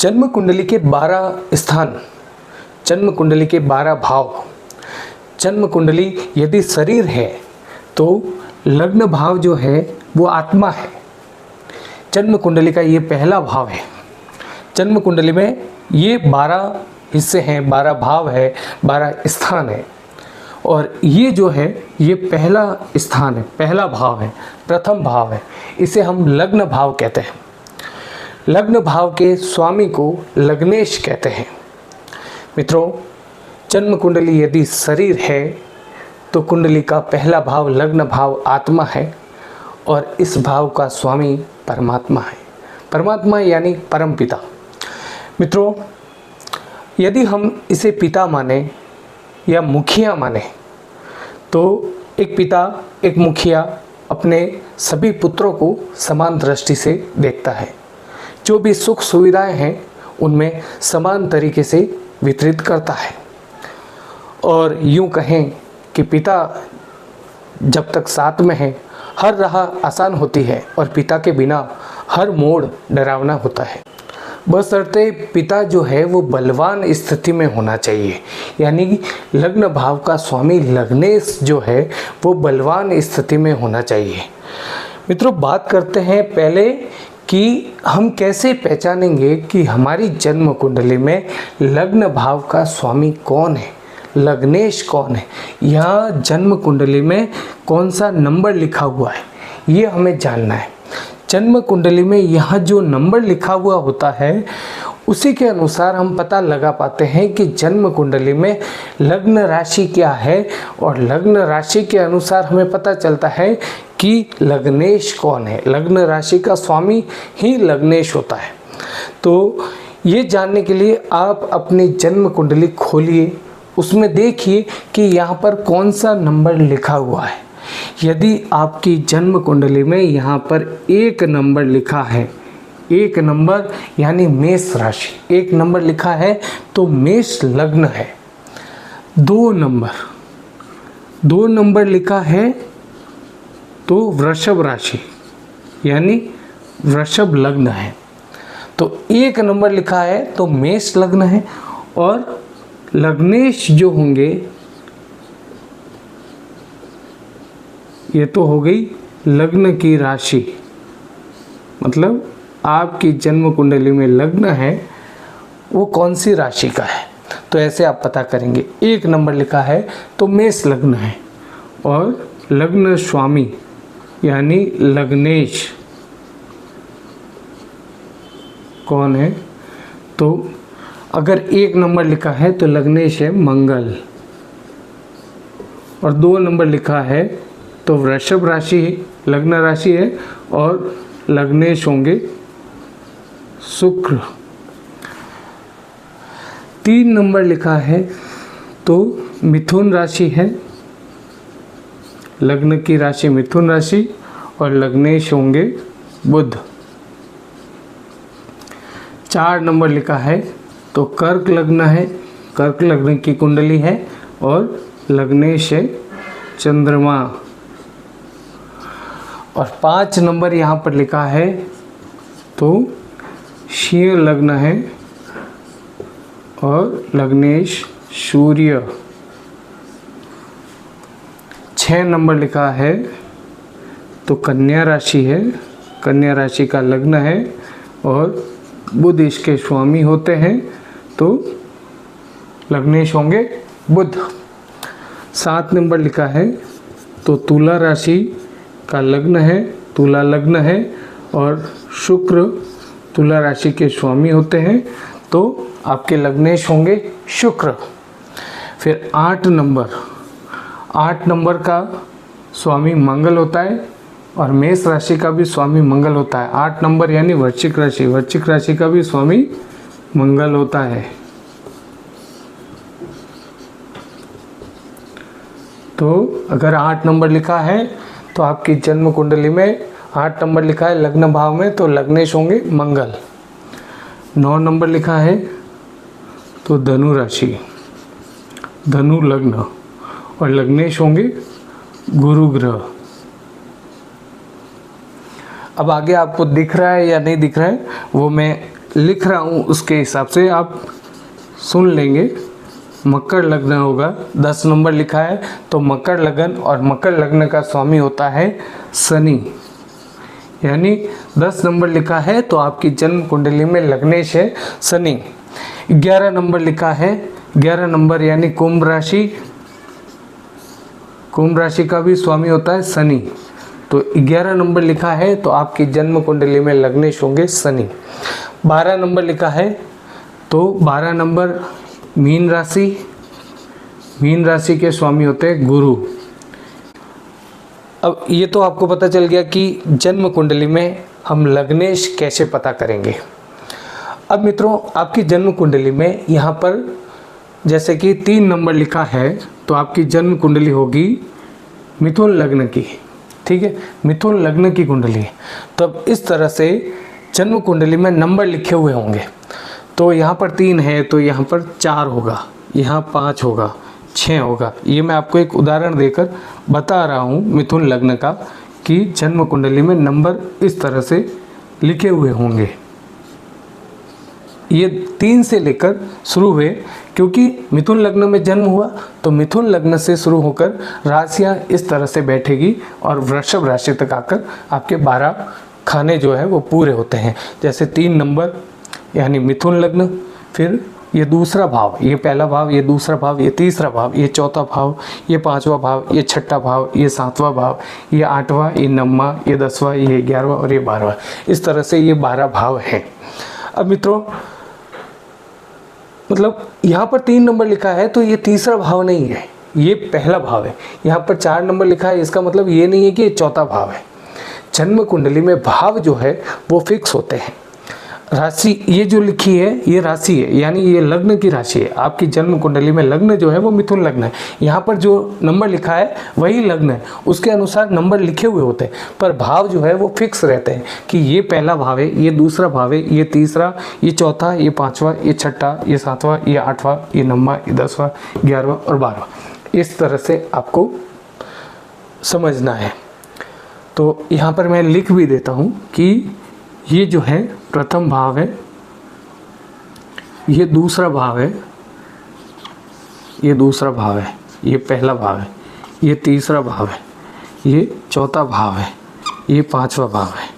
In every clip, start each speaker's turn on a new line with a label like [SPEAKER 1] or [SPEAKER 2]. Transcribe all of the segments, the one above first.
[SPEAKER 1] जन्म कुंडली के 12 स्थान, जन्म कुंडली के 12 भाव। जन्म कुंडली यदि शरीर है तो लग्न भाव जो है वो आत्मा है। जन्म कुंडली का ये पहला भाव है। जन्म कुंडली में ये 12 हिस्से हैं, 12 भाव है, 12 स्थान है। और ये जो है ये पहला स्थान है, पहला भाव है, प्रथम भाव है। इसे हम लग्न भाव कहते हैं। लग्न भाव के स्वामी को लग्नेश कहते हैं। मित्रों, जन्म कुंडली यदि शरीर है तो कुंडली का पहला भाव लग्न भाव आत्मा है और इस भाव का स्वामी परमात्मा है। परमात्मा यानी परम पिता। मित्रों, यदि हम इसे पिता माने या मुखिया माने तो एक पिता, एक मुखिया अपने सभी पुत्रों को समान दृष्टि से देखता है। जो भी सुख सुविधाएं हैं उनमें समान तरीके से वितरित करता है। और यूं कहें कि पिता जब तक साथ में है हर राह आसान होती है और पिता के बिना हर मोड़ डरावना होता है। बशर्ते पिता जो है वो बलवान स्थिति में होना चाहिए, यानी लग्न भाव का स्वामी लग्नेश जो है वो बलवान स्थिति में होना चाहिए। मित्रों, बात करते हैं पहले कि हम कैसे पहचानेंगे कि हमारी जन्म कुंडली में लग्न भाव का स्वामी कौन है, लग्नेश कौन है, या जन्म कुंडली में कौन सा नंबर लिखा हुआ है, ये हमें जानना है। जन्म कुंडली में यहाँ जो नंबर लिखा हुआ होता है उसी के अनुसार हम पता लगा पाते हैं कि जन्म कुंडली में लग्न राशि क्या है, और लग्न राशि के अनुसार हमें पता चलता है कि लग्नेश कौन है। लग्न राशि का स्वामी ही लग्नेश होता है। तो ये जानने के लिए आप अपनी जन्म कुंडली खोलिए, उसमें देखिए कि यहाँ पर कौन सा नंबर लिखा हुआ है। यदि आपकी जन्म कुंडली में यहाँ पर 1 नंबर लिखा है, 1 नंबर यानी मेष राशि, 1 नंबर लिखा है तो मेष लग्न है। 2 नंबर लिखा है तो वृषभ राशि यानी वृषभ लग्न है। तो 1 नंबर लिखा है तो मेष लग्न है। और लग्नेश जो होंगे ये तो हो गई लग्न की राशि, मतलब आपकी जन्म कुंडली में लग्न है वो कौन सी राशि का है। तो ऐसे आप पता करेंगे। 1 नंबर लिखा है तो मेष लग्न है और लग्न स्वामी यानी लग्नेश कौन है। तो अगर 1 नंबर लिखा है तो लग्नेश है मंगल, और 2 नंबर लिखा है तो वृषभ राशि लग्न राशि है और लग्नेश होंगे शुक्र। 3 नंबर लिखा है तो मिथुन राशि है, लग्न की राशि मिथुन राशि और लग्नेश होंगे बुध। 4 नंबर लिखा है तो कर्क लग्न है, कर्क लग्न की कुंडली है और लग्नेश है चंद्रमा। और 5 नंबर यहाँ पर लिखा है तो सिंह लग्न है और लग्नेश सूर्य। 6 नंबर लिखा है तो कन्या राशि है, कन्या राशि का लग्न है और बुध इसके स्वामी होते हैं, तो लग्नेश होंगे बुध। 7 नंबर लिखा है तो तुला राशि का लग्न है, तुला लग्न है और शुक्र तुला राशि के स्वामी होते हैं, तो आपके लग्नेश होंगे शुक्र। फिर 8 नंबर का स्वामी मंगल होता है और मेष राशि का भी स्वामी मंगल होता है। 8 नंबर यानी वृश्चिक राशि, वृश्चिक राशि का भी स्वामी मंगल होता है। तो अगर 8 नंबर लिखा है तो आपकी जन्म कुंडली में 8 नंबर लिखा है लग्न भाव में तो लग्नेश होंगे मंगल। 9 नंबर लिखा है तो धनु राशि, धनु लग्न और लग्नेश होंगे गुरु ग्रह। अब आगे आपको दिख रहा है या नहीं दिख रहा है वो मैं लिख रहा हूँ उसके हिसाब से आप सुन लेंगे। मकर लग्न होगा, 10 नंबर लिखा है तो मकर लग्न, और मकर लग्न का स्वामी होता है शनि। यानी 10 नंबर लिखा है तो आपकी जन्म कुंडली में लग्नेश है शनि। 11 नंबर लिखा है, 11 नंबर यानी कुंभ राशि, कुंभ राशि का भी स्वामी होता है शनि। तो 11 नंबर लिखा है तो आपकी जन्म कुंडली में लग्नेश होंगे शनि। 12 नंबर लिखा है तो 12 नंबर मीन राशि, मीन राशि के स्वामी होते हैं गुरु। अब ये तो आपको पता चल गया कि जन्म कुंडली में हम लग्नेश कैसे पता करेंगे। अब मित्रों, आपकी जन्म कुंडली में यहाँ पर जैसे कि 3 नंबर लिखा है तो आपकी जन्म कुंडली होगी मिथुन लग्न की। ठीक है, मिथुन लग्न की कुंडली। तब इस तरह से जन्म कुंडली में नंबर लिखे हुए होंगे। तो यहाँ पर 3 है तो यहाँ पर 4 होगा, यहाँ 5 होगा, 6 होगा। ये मैं आपको एक उदाहरण देकर बता रहा हूँ मिथुन लग्न का, कि जन्म कुंडली में नंबर इस तरह से लिखे हुए होंगे। ये 3 से लेकर शुरू हुए, क्योंकि मिथुन लग्न में जन्म हुआ तो मिथुन लग्न से शुरू होकर राशियाँ इस तरह से बैठेगी और वृषभ राशि तक आकर आपके 12 खाने जो है वो पूरे होते हैं। जैसे 3 नंबर यानी मिथुन लग्न, फिर ये दूसरा भाव, ये पहला भाव, ये दूसरा भाव, ये तीसरा भाव, ये चौथा भाव, ये 5वां भाव, ये 6ठा भाव, ये 7वां भाव, ये 8वां, ये 9वां, ये 10वां, ये 11वां और ये 12वां। इस तरह से ये 12 भाव हैं। अब मित्रों, मतलब यहाँ पर 3 नंबर लिखा है तो ये तीसरा भाव नहीं है, ये पहला भाव है। यहाँ पर 4 नंबर लिखा है, इसका मतलब ये नहीं है कि ये चौथा भाव है। जन्म कुंडली में भाव जो है वो फिक्स होते हैं। राशि ये जो लिखी है ये राशि है, यानी ये लग्न की राशि है। आपकी जन्म कुंडली में लग्न जो है वो मिथुन लग्न है। यहाँ पर जो नंबर लिखा है वही लग्न है, उसके अनुसार नंबर लिखे हुए होते हैं, पर भाव जो है वो फिक्स रहते हैं कि ये पहला भाव है, ये दूसरा भाव है, ये तीसरा, ये चौथा, ये 5वां, ये 6ठा, ये 7वां, ये 8वां, ये 9वां, ये 10वां, 11वां और 12वां। इस तरह से आपको समझना है। तो यहाँ पर मैं लिख भी देता हूँ कि ये जो है प्रथम भाव है, ये दूसरा भाव है, ये दूसरा भाव है, ये पहला भाव है, ये तीसरा भाव है, ये चौथा भाव है, ये 5वां भाव है।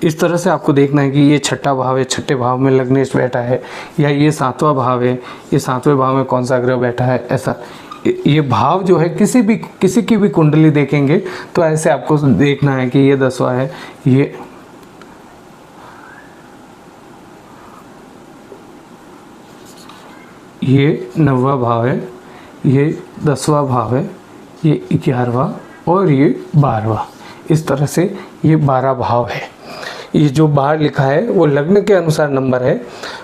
[SPEAKER 1] इस तरह से आपको देखना है कि ये 6ठा भाव है, 6ठे भाव में लग्नेश बैठा है, या ये 7वां भाव है, ये 7वें भाव में कौन सा ग्रह बैठा है। ऐसा ये भाव जो है किसी की भी कुंडली देखेंगे तो ऐसे आपको देखना है कि ये 10वां है, ये 9वां भाव है, ये 10वां भाव है, ये 11वां और ये 12वां। इस तरह से ये 12 भाव है। ये जो बाहर लिखा है वो लग्न के अनुसार नंबर है,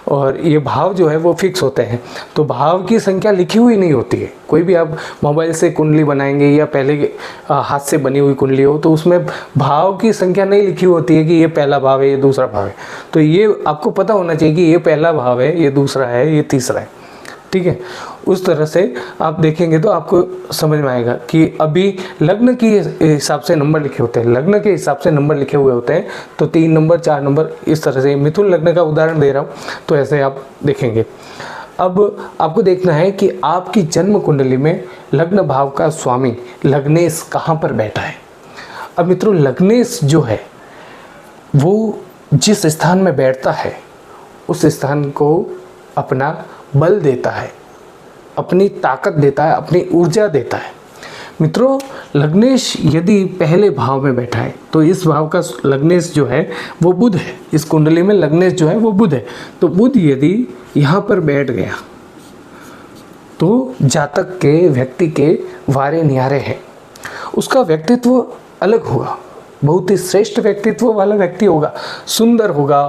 [SPEAKER 1] और ये भाव जो है वो फिक्स होते हैं। तो भाव की संख्या लिखी हुई नहीं होती है। कोई भी आप मोबाइल से कुंडली बनाएंगे या पहले हाथ से बनी हुई कुंडली हो तो उसमें भाव की संख्या नहीं लिखी होती है कि ये पहला भाव है, ये दूसरा भाव है। तो ये आपको पता होना चाहिए कि ये पहला भाव है, ये दूसरा है, ये तीसरा है। ठीक है, उस तरह से आप देखेंगे तो आपको समझ में आएगा कि अभी लग्न के हिसाब से नंबर लिखे होते हैं, लग्न के हिसाब से नंबर लिखे हुए होते हैं। तो 3 नंबर, 4 नंबर, इस तरह से मिथुन लग्न का उदाहरण दे रहा हूँ तो ऐसे आप देखेंगे। अब आपको देखना है कि आपकी जन्म कुंडली में लग्न भाव का स्वामी लग्नेश कहाँ पर बैठा है। अब मित्रों, लग्नेश जो है वो जिस स्थान में बैठता है उस स्थान को अपना बल देता है, अपनी ताकत देता है, अपनी ऊर्जा देता है। मित्रों, लग्नेश यदि पहले भाव में बैठा है तो इस भाव का लग्नेश जो है वो बुध है। इस कुंडली में लग्नेश जो है वो बुध है। तो बुध यदि यहाँ पर बैठ गया तो जातक के व्यक्ति के वारे न्यारे हैं, उसका व्यक्तित्व अलग होगा, बहुत ही श्रेष्ठ व्यक्तित्व वाला व्यक्ति होगा, सुंदर होगा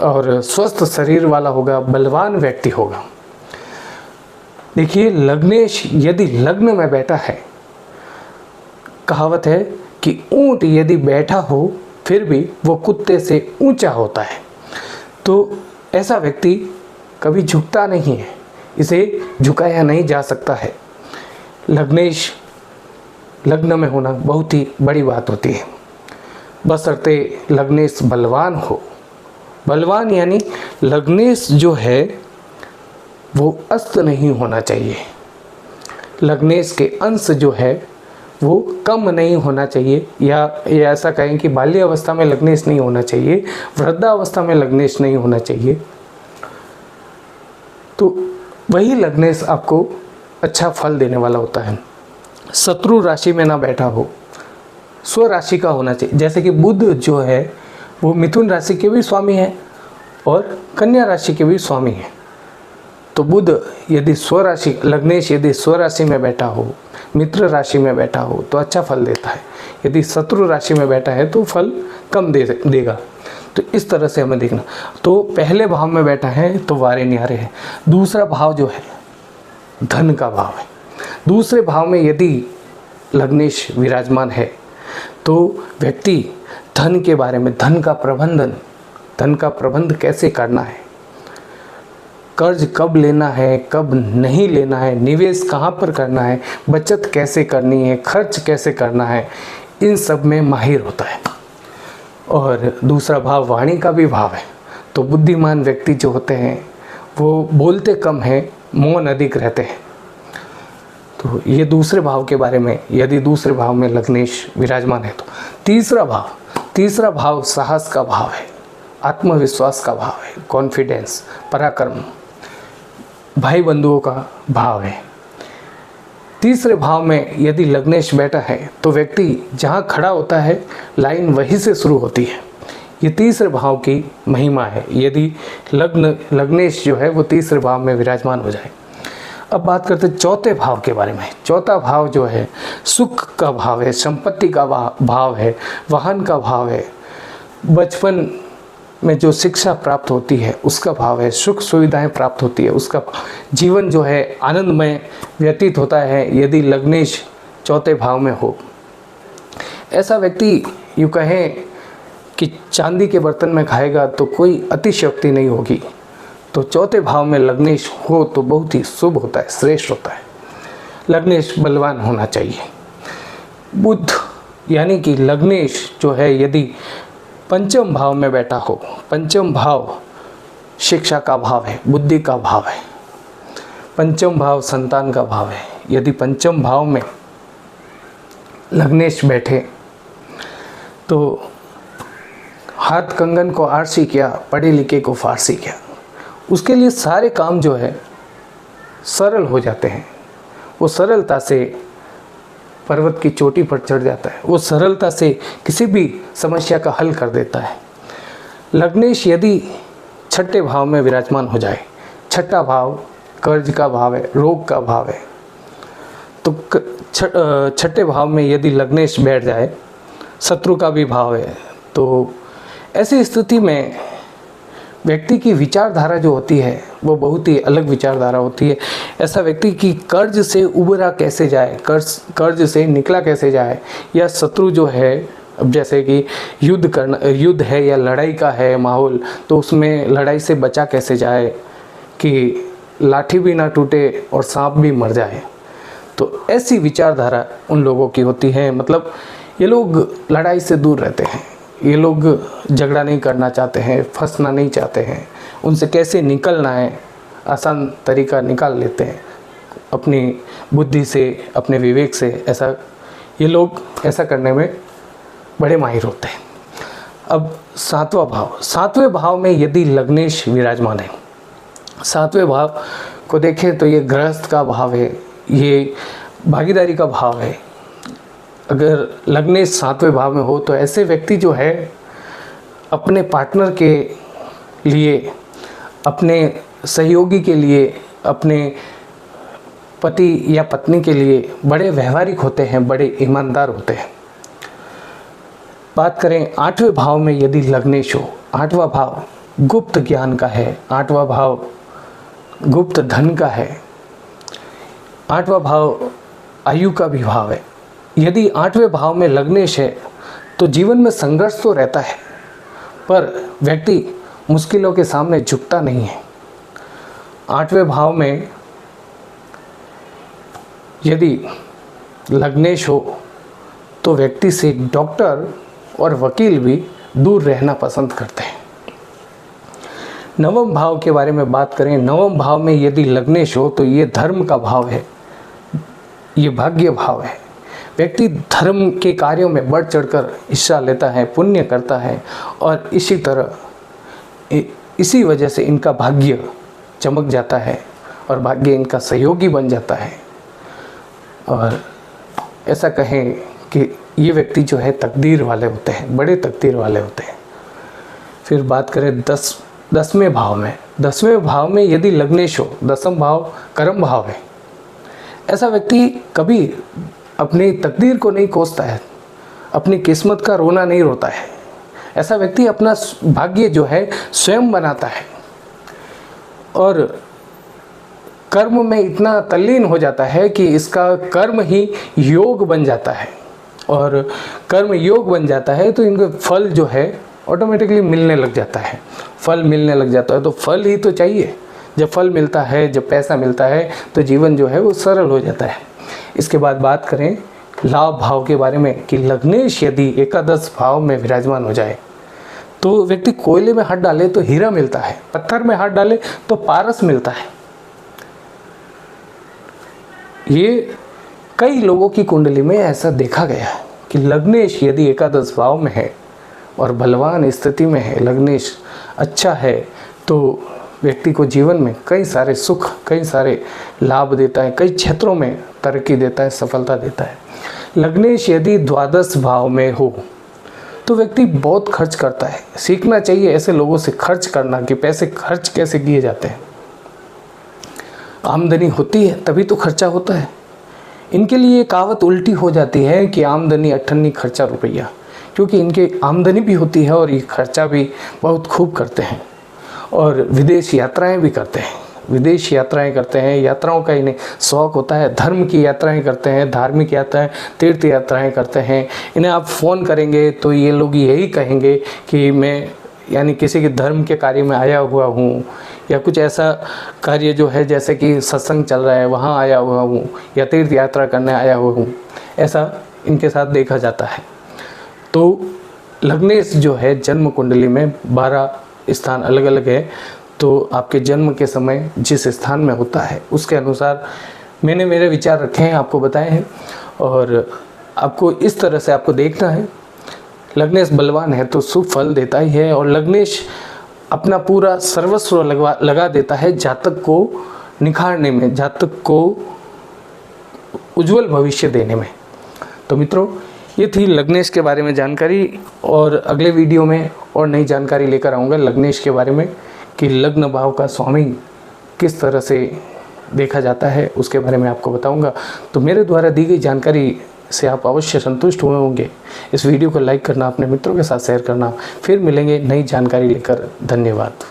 [SPEAKER 1] और स्वस्थ शरीर वाला होगा, बलवान व्यक्ति होगा। देखिए, लग्नेश यदि लग्न में बैठा है, कहावत है कि ऊंट यदि बैठा हो फिर भी वो कुत्ते से ऊंचा होता है। तो ऐसा व्यक्ति कभी झुकता नहीं है, इसे झुकाया नहीं जा सकता है। लग्नेश लग्न में होना बहुत ही बड़ी बात होती है, बशर्ते लग्नेश बलवान हो बलवान यानी लग्नेश जो है वो अस्त नहीं होना चाहिए, लग्नेश के अंश जो है वो कम नहीं होना चाहिए, या ऐसा कहें कि बाल्यावस्था में लग्नेश नहीं होना चाहिए, वृद्धावस्था में लग्नेश नहीं होना चाहिए। तो वही लग्नेश आपको अच्छा फल देने वाला होता है। शत्रु राशि में ना बैठा हो, स्व राशि का होना चाहिए। जैसे कि बुध जो है वो मिथुन राशि के भी स्वामी हैं और कन्या राशि के भी स्वामी हैं। तो बुध यदि स्वराशि, लग्नेश यदि स्वराशि में बैठा हो, मित्र राशि में बैठा हो तो अच्छा फल देता है। यदि शत्रु राशि में बैठा है तो फल कम देगा। तो इस तरह से हमें देखना। तो पहले भाव में बैठा है तो वारे न्यारे है। दूसरा भाव जो है धन का भाव है। दूसरे भाव में यदि लग्नेश विराजमान है तो व्यक्ति धन के बारे में, धन का प्रबंध कैसे करना है, कर्ज कब लेना है, कब नहीं लेना है, निवेश कहाँ पर करना है, बचत कैसे करनी है, खर्च कैसे करना है, इन सब में माहिर होता है। और दूसरा भाव वाणी का भी भाव है। तो बुद्धिमान व्यक्ति जो होते हैं वो बोलते कम हैं, मौन अधिक रहते हैं। तो ये दूसरे भाव के बारे में, यदि दूसरे भाव में लग्नेश विराजमान है तो। तीसरा भाव साहस का भाव है, आत्मविश्वास का भाव है, कॉन्फिडेंस, पराक्रम, भाई बंधुओं का भाव है। तीसरे भाव में यदि लग्नेश बैठा है तो व्यक्ति जहाँ खड़ा होता है लाइन वहीं से शुरू होती है। ये तीसरे भाव की महिमा है, यदि लग्नेश जो है वो तीसरे भाव में विराजमान हो जाए। अब बात करते हैं चौथे भाव के बारे में। चौथा भाव जो है सुख का भाव है, संपत्ति का भाव है, वाहन का भाव है, बचपन में जो शिक्षा प्राप्त होती है उसका भाव है, सुख सुविधाएं प्राप्त होती है उसका, जीवन जो है आनंदमय व्यतीत होता है यदि लग्नेश चौथे भाव में हो। ऐसा व्यक्ति यूँ कहें कि चांदी के बर्तन में खाएगा तो कोई अतिशयोक्ति नहीं होगी। तो चौथे भाव में लग्नेश हो तो बहुत ही शुभ होता है, श्रेष्ठ होता है। लग्नेश बलवान होना चाहिए। बुध यानी कि लग्नेश जो है यदि पंचम भाव में बैठा हो, पंचम भाव शिक्षा का भाव है, बुद्धि का भाव है, पंचम भाव संतान का भाव है। यदि पंचम भाव में लग्नेश बैठे तो हाथ कंगन को आरसी किया, पढ़े लिखे को फारसी किया। उसके लिए सारे काम जो है सरल हो जाते हैं। वो सरलता से पर्वत की चोटी पर चढ़ जाता है, वो सरलता से किसी भी समस्या का हल कर देता है। लग्नेश यदि छठे भाव में विराजमान हो जाए, छठा भाव कर्ज का भाव है, रोग का भाव है, तो छठे भाव में यदि लग्नेश बैठ जाए, शत्रु का भी भाव है, तो ऐसी स्थिति में व्यक्ति की विचारधारा जो होती है वो बहुत ही अलग विचारधारा होती है। ऐसा व्यक्ति की कर्ज से उबरा कैसे जाए, कर्ज से निकला कैसे जाए, या शत्रु जो है, अब जैसे कि युद्ध है या लड़ाई का है माहौल, तो उसमें लड़ाई से बचा कैसे जाए कि लाठी भी ना टूटे और सांप भी मर जाए। तो ऐसी विचारधारा उन लोगों की होती है। मतलब ये लोग लड़ाई से दूर रहते हैं, ये लोग झगड़ा नहीं करना चाहते हैं, फंसना नहीं चाहते हैं, उनसे कैसे निकलना है आसान तरीका निकाल लेते हैं अपनी बुद्धि से, अपने विवेक से। ऐसा ये लोग ऐसा करने में बड़े माहिर होते हैं। अब सातवें भाव में यदि लग्नेश विराजमान है, सातवें भाव को देखें तो ये गृहस्थ का भाव है, ये भागीदारी का भाव है। अगर लग्नेश सातवें भाव में हो तो ऐसे व्यक्ति जो है अपने पार्टनर के लिए, अपने सहयोगी के लिए, अपने पति या पत्नी के लिए बड़े व्यवहारिक होते हैं, बड़े ईमानदार होते हैं। बात करें आठवें भाव में यदि लग्नेश हो, आठवां भाव गुप्त ज्ञान का है, आठवां भाव गुप्त धन का है, आठवां भाव आयु का भी भाव है। यदि आठवें भाव में लग्नेश है तो जीवन में संघर्ष तो रहता है, पर व्यक्ति मुश्किलों के सामने झुकता नहीं है। आठवें भाव में यदि लग्नेश हो तो व्यक्ति से डॉक्टर और वकील भी दूर रहना पसंद करते हैं। नवम भाव के बारे में बात करें, नवम भाव में यदि लग्नेश हो तो ये धर्म का भाव है, ये भाग्य भाव है। व्यक्ति धर्म के कार्यों में बढ़ चढ़कर हिस्सा लेता है, पुण्य करता है और इसी वजह से इनका भाग्य चमक जाता है और भाग्य इनका सहयोगी बन जाता है। और ऐसा कहें कि ये व्यक्ति जो है तकदीर वाले होते हैं, बड़े तकदीर वाले होते हैं। फिर बात करें दसवें भाव में, 10वें भाव में यदि लग्नेश हो, 10वां भाव कर्म भाव है, ऐसा व्यक्ति कभी अपनी तकदीर को नहीं कोसता है, अपनी किस्मत का रोना नहीं रोता है। ऐसा व्यक्ति अपना भाग्य जो है स्वयं बनाता है और कर्म में इतना तल्लीन हो जाता है कि इसका कर्म ही योग बन जाता है। और कर्म योग बन जाता है तो इनको फल जो है ऑटोमेटिकली मिलने लग जाता है। फल मिलने लग जाता है तो फल ही तो चाहिए। जब फल मिलता है, जब पैसा मिलता है तो जीवन जो है वो सरल हो जाता है। इसके बाद बात करें लाभ भाव के बारे में कि लग्नेश यदि एकादश भाव में विराजमान हो जाए तो व्यक्ति कोयले में हाथ डाले तो हीरा मिलता है, पत्थर में हाथ डाले तो पारस मिलता है। ये कई लोगों की कुंडली में ऐसा देखा गया है कि लग्नेश यदि एकादश भाव में है और बलवान स्थिति में है, लग्नेश अच्छा है, तो व्यक्ति को जीवन में कई सारे सुख, कई सारे लाभ देता है, कई क्षेत्रों में तरक्की देता है, सफलता देता है। लग्नेश यदि द्वादश भाव में हो तो व्यक्ति बहुत खर्च करता है। सीखना चाहिए ऐसे लोगों से खर्च करना कि पैसे खर्च कैसे किए जाते हैं। आमदनी होती है तभी तो खर्चा होता है। इनके लिए ये कहावत उल्टी हो जाती है कि आमदनी अठन्नी खर्चा रुपया, क्योंकि इनके आमदनी भी होती है और ये खर्चा भी बहुत खूब करते हैं और विदेश यात्राएं भी करते हैं। विदेश यात्राएं करते हैं, यात्राओं का इन्हें शौक़ होता है, धर्म की यात्राएं करते हैं, धार्मिक यात्राएं, तीर्थ यात्राएं करते हैं। इन्हें आप फ़ोन करेंगे तो ये लोग यही कहेंगे कि मैं यानी किसी के धर्म के कार्य में आया हुआ हूँ, या कुछ ऐसा कार्य जो है जैसे कि सत्संग चल रहा है वहाँ आया हुआ हूँ, या तीर्थ यात्रा करने आया हुआ हूँ, ऐसा इनके साथ देखा जाता है। तो लग्नेश जो है जन्म कुंडली में 12 स्थान अलग अलग है, तो आपके जन्म के समय जिस स्थान में होता है उसके अनुसार मैंने मेरे विचार रखे हैं, आपको बताए हैं। और आपको इस तरह से आपको देखना है, लग्नेश बलवान है तो शुभ फल देता ही है और लग्नेश अपना पूरा सर्वस्व लगा देता है जातक को निखारने में, जातक को उज्जवल भविष्य देने में। तो मित्रों, ये थी लग्नेश के बारे में जानकारी और अगले वीडियो में और नई जानकारी लेकर आऊँगा लग्नेश के बारे में कि लग्न भाव का स्वामी किस तरह से देखा जाता है, उसके बारे में आपको बताऊंगा। तो मेरे द्वारा दी गई जानकारी से आप अवश्य संतुष्ट हुए होंगे। इस वीडियो को लाइक करना, अपने मित्रों के साथ शेयर करना। फिर मिलेंगे नई जानकारी लेकर। धन्यवाद।